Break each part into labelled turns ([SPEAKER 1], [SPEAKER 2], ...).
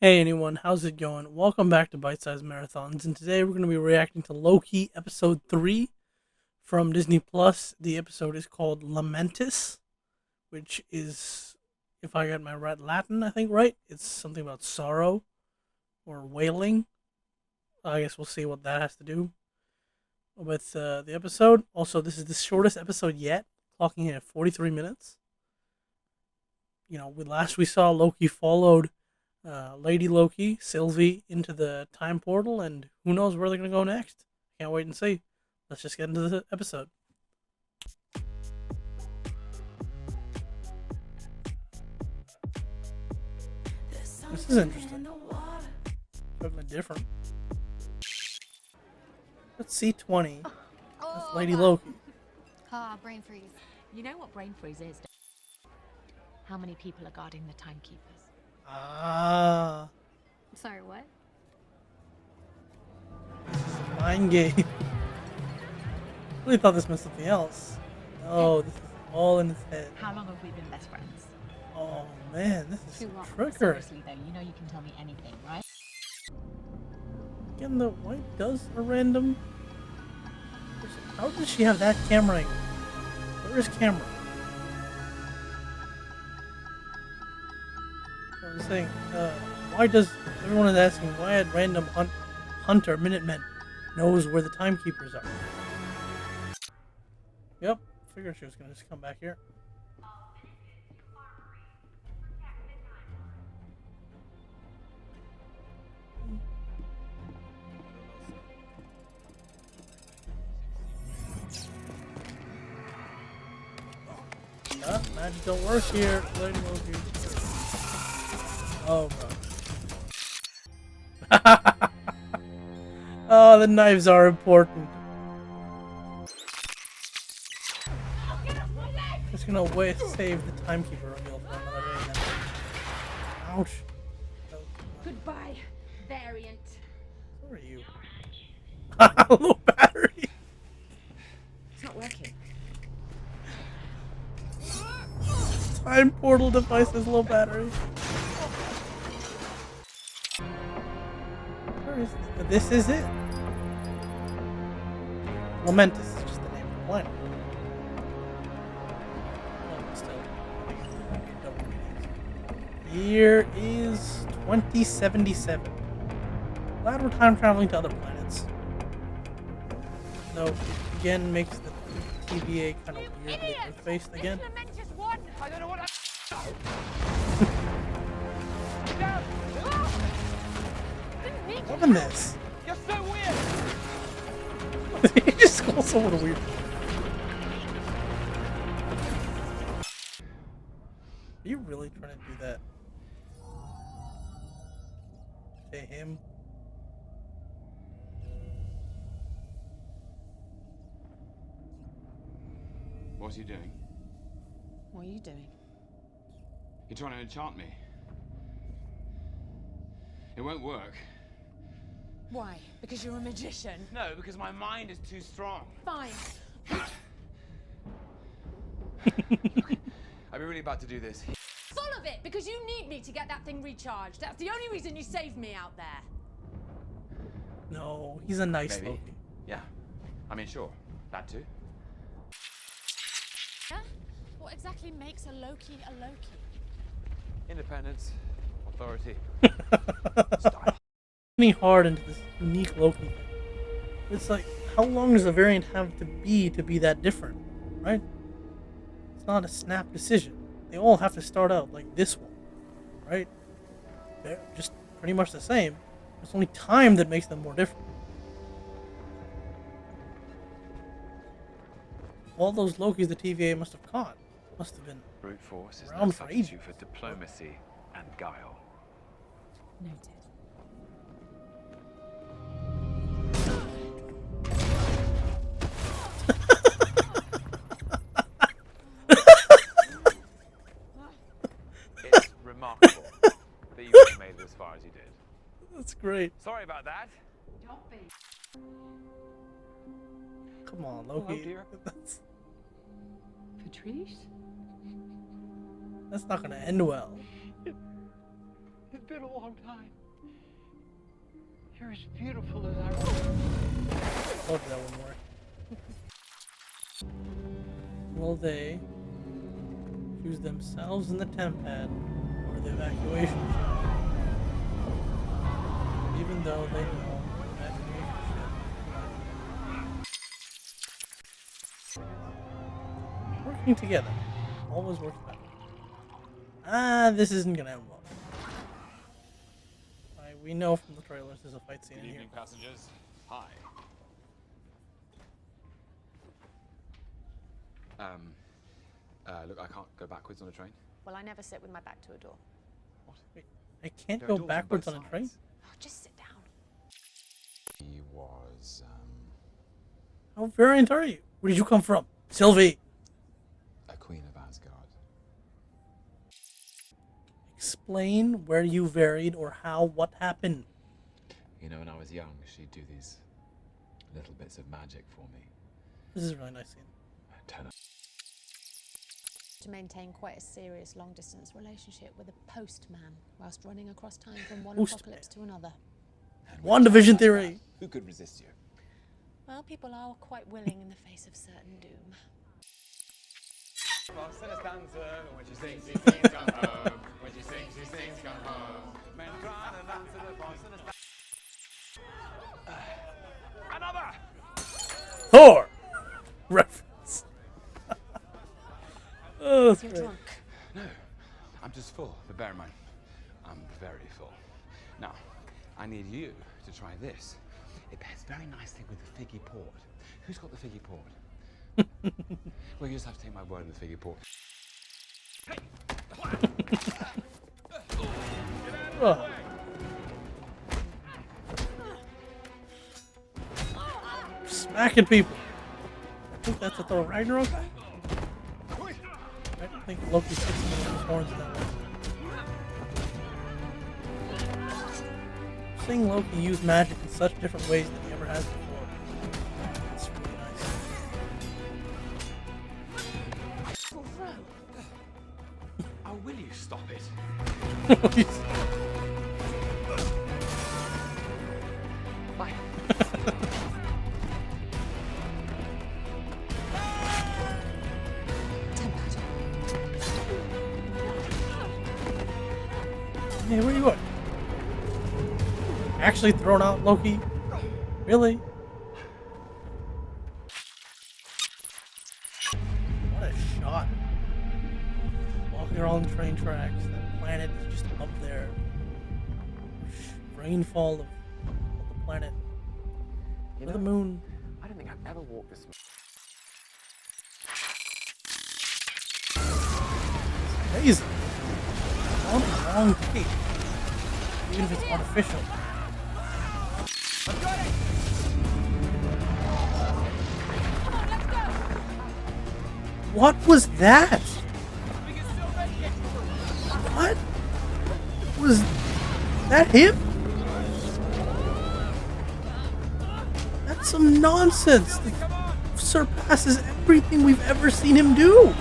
[SPEAKER 1] Hey anyone, how's it going? Welcome back to Bite Size Marathons, and today we're going to be reacting to Loki episode 3 from Disney Plus. The episode is called Lamentis, which is, if I got my right Latin, I think right, it's something about sorrow or wailing. I guess we'll see what that has to do with the episode. Also, this is the shortest episode yet, clocking in at 43 minutes. Last we saw Loki followed Lady Loki, Sylvie, into the time portal, and who knows where they're going to go next. Can't wait and see. Let's just get into the episode. This is interesting. Something different. Let's see 20. That's Lady Loki.
[SPEAKER 2] Brain freeze.
[SPEAKER 3] You know what brain freeze is? How many people are guarding the timekeepers?
[SPEAKER 1] Ah.
[SPEAKER 2] Sorry, what?
[SPEAKER 1] This is a mind game. I really thought this meant something else. No, this is all in his head.
[SPEAKER 3] How long have we been best friends?
[SPEAKER 1] Oh man, this is
[SPEAKER 2] Too long.
[SPEAKER 1] trickery.
[SPEAKER 3] Seriously though, you know you can tell me anything, right?
[SPEAKER 1] Again, the white does a random. How does she have that camera angle? Where is camera? I was saying, why does everyone is asking why a random hunter Minutemen knows where the timekeepers are? Yep, figured she was gonna just come back here. Magic don't work here. Lady Loki. Oh god. Oh, the knives are important. Just gonna save the timekeeper reveal for another day then. Ouch.
[SPEAKER 2] Goodbye, variant.
[SPEAKER 1] Who are you? Low battery.
[SPEAKER 3] It's not working.
[SPEAKER 1] Time portal device has low battery. This is it. Lamentis is just the name of the planet. Oh, still. Year is 2077. Glad we're time traveling to other planets. Though it again makes the TVA kind of weirdly Earth-based again.
[SPEAKER 4] I don't know what
[SPEAKER 1] Loving this.
[SPEAKER 4] You're so weird.
[SPEAKER 1] He just calls someone weird. Are you really trying to do that? To him?
[SPEAKER 4] What's he doing?
[SPEAKER 3] What are you doing?
[SPEAKER 4] You're trying to enchant me. It won't work.
[SPEAKER 3] Why? Because you're a magician.
[SPEAKER 4] No, because my mind is too strong.
[SPEAKER 3] Fine.
[SPEAKER 4] Are we really about to do this?
[SPEAKER 2] Full of it, because you need me to get that thing recharged. That's the only reason you saved me out there.
[SPEAKER 1] No, he's a nice
[SPEAKER 4] Maybe.
[SPEAKER 1] Loki.
[SPEAKER 4] Yeah. I mean, sure. That too.
[SPEAKER 2] Yeah? What exactly makes a Loki a Loki?
[SPEAKER 4] Independence. Authority.
[SPEAKER 1] Style. Hard into this unique Loki thing. It's like, how long does a variant have to be that different, right? It's not a snap decision. They all have to start out like this one, right? They're just pretty much the same. It's only time that makes them more different. All those Lokis the TVA must have caught must have been
[SPEAKER 5] Brute force is no
[SPEAKER 1] around for ages.
[SPEAKER 5] substitute for diplomacy and guile.
[SPEAKER 3] Noted.
[SPEAKER 5] It's remarkable that you even made it as far as you did.
[SPEAKER 1] That's great.
[SPEAKER 5] Sorry about that.
[SPEAKER 2] Don't be.
[SPEAKER 1] Come on, Loki.
[SPEAKER 5] Hello, dear.
[SPEAKER 3] Patrice?
[SPEAKER 1] That's not gonna end well.
[SPEAKER 6] It's been a long time. You're as beautiful as I remember.
[SPEAKER 1] Hope that wouldn't work. Will they choose themselves in the temp pad or the evacuation ship? Even though they know the evacuation ship. Working together always works better. This isn't gonna end well. We know from the trailers there's a fight scene
[SPEAKER 5] Good
[SPEAKER 1] in here.
[SPEAKER 5] evening, passengers. Hi.
[SPEAKER 4] Look, I can't go backwards on a train.
[SPEAKER 3] Well, I never sit with my back to a door.
[SPEAKER 1] Wait, I can't
[SPEAKER 4] There are
[SPEAKER 1] go
[SPEAKER 4] doors on
[SPEAKER 1] backwards
[SPEAKER 4] both
[SPEAKER 1] on a train?
[SPEAKER 4] sides.
[SPEAKER 3] Oh, just sit down.
[SPEAKER 4] He was,
[SPEAKER 1] How variant are you? Where did you come from? Sylvie!
[SPEAKER 4] a queen of Asgard.
[SPEAKER 1] Explain where you varied or how, what happened.
[SPEAKER 4] You know, when I was young, she'd do these little bits of magic for me.
[SPEAKER 1] This is a really nice scene.
[SPEAKER 4] I'd turn up.
[SPEAKER 3] To maintain quite a serious long-distance relationship with a postman whilst running across time from one
[SPEAKER 1] Postman.
[SPEAKER 3] apocalypse to another.
[SPEAKER 4] And
[SPEAKER 1] One
[SPEAKER 4] with
[SPEAKER 1] division
[SPEAKER 4] like
[SPEAKER 1] theory.
[SPEAKER 4] that, who could resist you?
[SPEAKER 3] Well, people are quite willing in the face of certain doom.
[SPEAKER 4] When she sings, she sings, come home. When she sings, she sings, come home. Men cry and dance to the boss and
[SPEAKER 5] Another!
[SPEAKER 1] Thor! Reference. Oh, that's
[SPEAKER 3] You're
[SPEAKER 1] great.
[SPEAKER 3] drunk.
[SPEAKER 4] No, I'm just full, but bear in mind, I'm very full. Now, I need you to try this. It pairs very nicely with the figgy port. Who's got the figgy port? Well, you just have to take my word on the figgy port.
[SPEAKER 1] Oh. Smacking people. I think that's a Thor Ragnarok. I don't think Loki sticks him with his horns that way. Seeing Loki use magic in such different ways than he ever has before. It's really
[SPEAKER 4] Oh, will you stop it?
[SPEAKER 1] nice.
[SPEAKER 4] Bye.
[SPEAKER 1] Hey, where you going? Actually thrown out Loki? Really? What a shot. Walking around the train tracks, the planet is just up there. Rainfall of the planet.
[SPEAKER 4] You
[SPEAKER 1] Or the
[SPEAKER 4] know,
[SPEAKER 1] moon.
[SPEAKER 4] I don't think I've ever walked this much.
[SPEAKER 1] Amazing. Long, long tape. Even if it's artificial. What was that? What? Was that him? That's some nonsense that surpasses everything we've ever seen him do.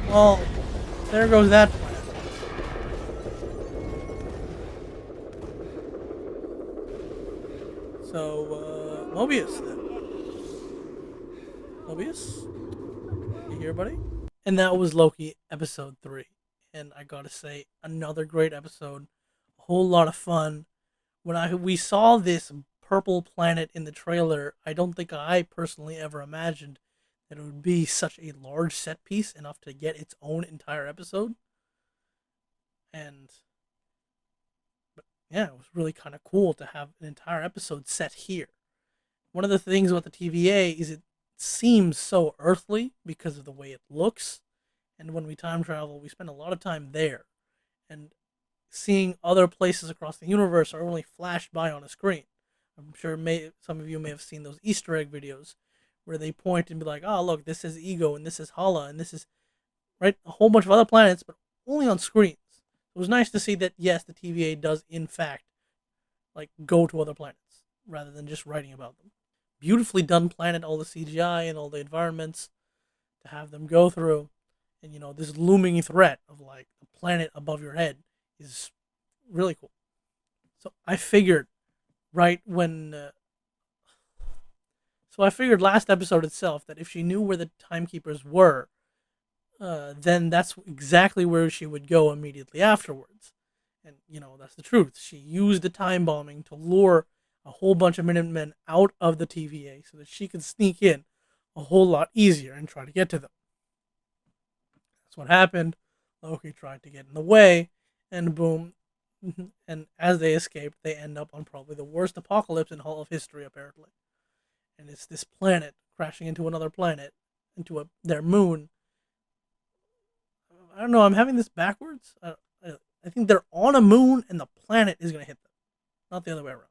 [SPEAKER 1] Well, there goes that plan. So, Mobius then. Mobius? You here, buddy? And that was Loki episode 3. And I gotta say, another great episode. A whole lot of fun. When we saw this purple planet in the trailer, I don't think I personally ever imagined that it would be such a large set piece enough to get its own entire episode. But yeah, it was really kind of cool to have an entire episode set here. One of the things about the TVA is it seems so earthly because of the way it looks. And when we time travel, we spend a lot of time there. And seeing other places across the universe are only flashed by on a screen. I'm sure some of you may have seen those Easter egg videos where they point and be like, oh, look, this is Ego, and this is Hala, and this is, right, a whole bunch of other planets, but only on screens. It was nice to see that, yes, the TVA does, in fact, like, go to other planets, rather than just writing about them. Beautifully done planet, all the CGI and all the environments to have them go through. And this looming threat of like the planet above your head is really cool. So I figured right when so I figured last episode itself that if she knew where the timekeepers were, then that's exactly where she would go immediately afterwards. And that's the truth. She used the time bombing to lure a whole bunch of Minutemen out of the TVA so that she could sneak in a whole lot easier and try to get to them. That's what happened. Loki tried to get in the way, and boom. And as they escape, they end up on probably the worst apocalypse in all of history, apparently. And it's this planet crashing into another planet, into their moon. I don't know. I'm having this backwards. I think they're on a moon, and the planet is going to hit them, not the other way around.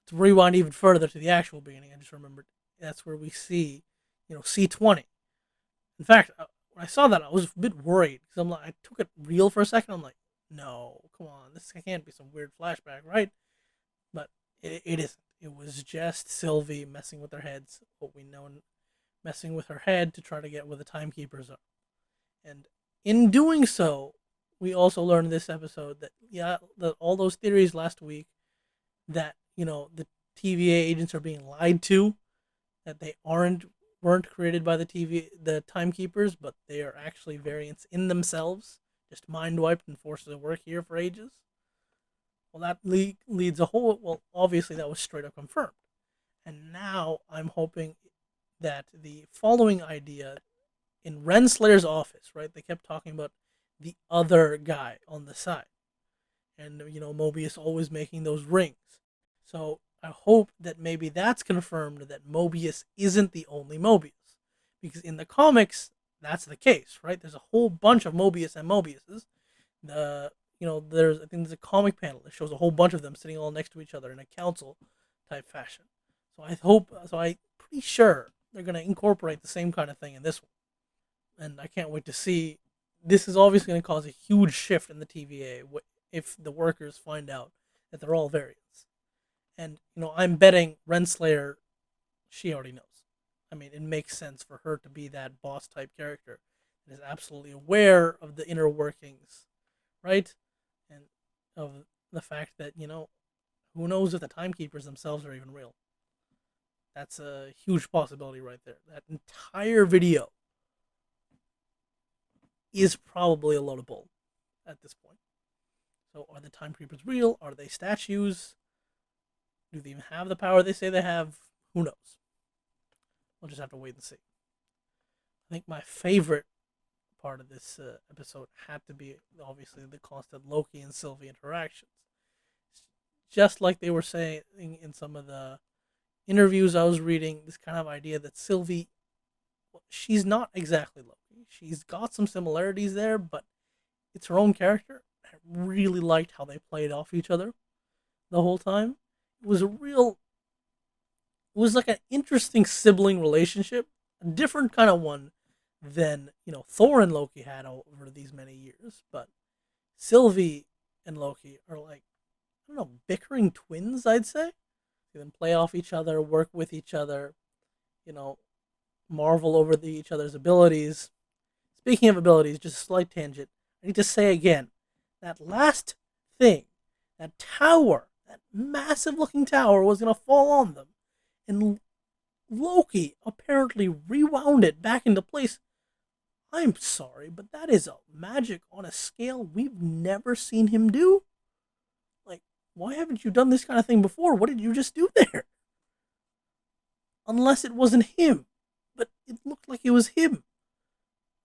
[SPEAKER 1] To rewind even further to the actual beginning, I just remembered that's where we see, C20. In fact, when I saw that, I was a bit worried because I'm like, I took it real for a second. I'm like, no, come on, this can't be some weird flashback, right? But it isn't. It was just Sylvie messing with their heads, what we know, messing with her head to try to get where the timekeepers are. And in doing so, we also learned this episode that all those theories last week that the TVA agents are being lied to, that they weren't created by the timekeepers, but they are actually variants in themselves, just mind wiped and forced to work here for ages. Well, that leads a whole. Well, obviously that was straight up confirmed, and now I'm hoping that the following idea in Renslayer's office, right? They kept talking about the other guy on the side, and Mobius always making those rings. So I hope that maybe that's confirmed that Mobius isn't the only Mobius, because in the comics that's the case, right? There's a whole bunch of Mobius and Mobiuses. There's a comic panel that shows a whole bunch of them sitting all next to each other in a council type fashion. So I'm pretty sure they're gonna incorporate the same kind of thing in this one, and I can't wait to see. This is obviously going to cause a huge shift in the TVA if the workers find out that they're all variants. And, I'm betting Renslayer, she already knows. I mean, it makes sense for her to be that boss type character that is absolutely aware of the inner workings, right? And of the fact that, who knows if the timekeepers themselves are even real. That's a huge possibility right there. That entire video is probably a load of bull at this point. So are the timekeepers real? Are they statues? Do they even have the power they say they have? Who knows? We'll just have to wait and see. I think my favorite part of this episode had to be obviously the constant Loki and Sylvie interactions. Just like they were saying in some of the interviews I was reading, this kind of idea that Sylvie, she's not exactly Loki. She's got some similarities there, but it's her own character. I really liked how they played off each other the whole time. It was like an interesting sibling relationship, a different kind of one than, Thor and Loki had over these many years. But Sylvie and Loki are like, I don't know, bickering twins, I'd say. They can play off each other, work with each other, marvel over each other's abilities. Speaking of abilities, just a slight tangent. I need to say again, that last thing, that tower, that massive looking tower was going to fall on them. And Loki apparently rewound it back into place. I'm sorry, but that is a magic on a scale we've never seen him do. Like, why haven't you done this kind of thing before? What did you just do there? Unless it wasn't him. But it looked like it was him.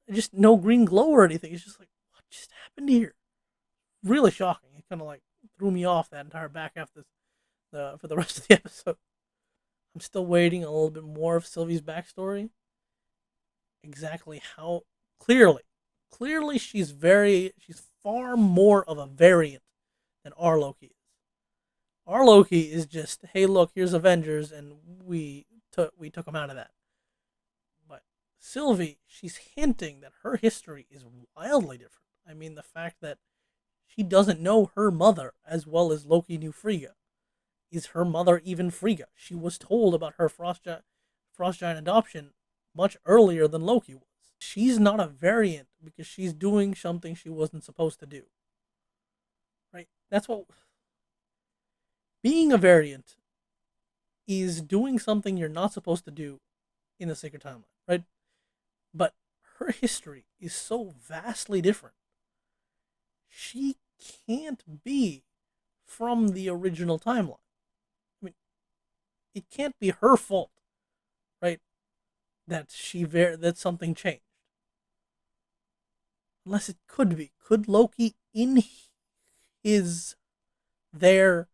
[SPEAKER 1] Just no green glow or anything. It's just like, what just happened here? Really shocking. It kind of like threw me off that entire back half for the rest of the episode. I'm still waiting a little bit more of Sylvie's backstory. Exactly how clearly she's far more of a variant than our Loki is. Our Loki is just, hey, look, here's Avengers, and we took them out of that. But Sylvie, she's hinting that her history is wildly different. I mean, the fact that she doesn't know her mother as well as Loki knew Frigga. Is her mother even Frigga? She was told about her frost giant adoption much earlier than Loki was. she's not a variant because she's doing something she wasn't supposed to do. Right? That's what being a variant is, doing something you're not supposed to do in the sacred timeline, right? But her history is so vastly different. She can't be from the original timeline. I mean, it can't be her fault, right? That that something changed. Unless it could be. Could Loki in his their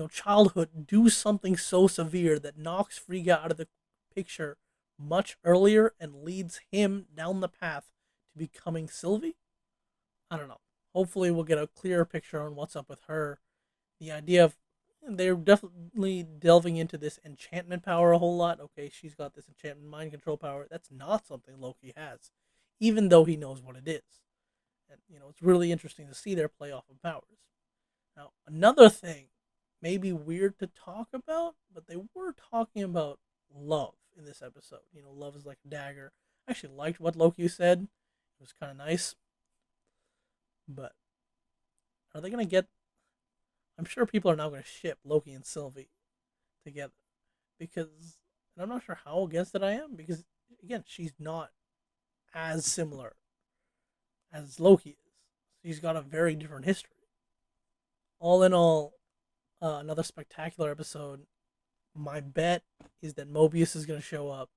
[SPEAKER 1] childhood do something so severe that knocks Frigga out of the picture much earlier and leads him down the path to becoming Sylvie? I don't know. Hopefully we'll get a clearer picture on what's up with her. The idea of they're definitely delving into this enchantment power a whole lot. Okay, she's got this enchantment mind control power. That's not something Loki has, even though he knows what it is. And it's really interesting to see their play off of powers. Now, another thing may be weird to talk about, but they were talking about love in this episode. Love is like a dagger. I actually liked what Loki said. It was kind of nice. But are they going to get... I'm sure people are now going to ship Loki and Sylvie together. Because... And I'm not sure how against it I am. Because, again, she's not as similar as Loki is. She's got a very different history. All in all, another spectacular episode. My bet is that Mobius is going to show up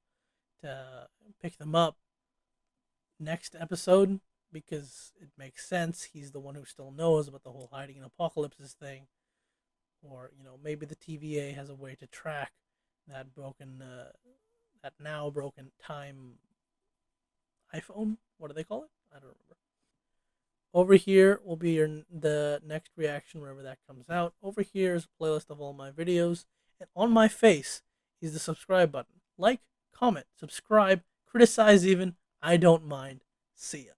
[SPEAKER 1] to pick them up next episode, because it makes sense. He's the one who still knows about the whole hiding in apocalypses thing. Or, maybe the TVA has a way to track that now broken time iPhone. What do they call it? I don't remember. Over here will be the next reaction wherever that comes out. Over here is a playlist of all my videos. And on my face is the subscribe button. Like, comment, subscribe, criticize even. I don't mind. See ya.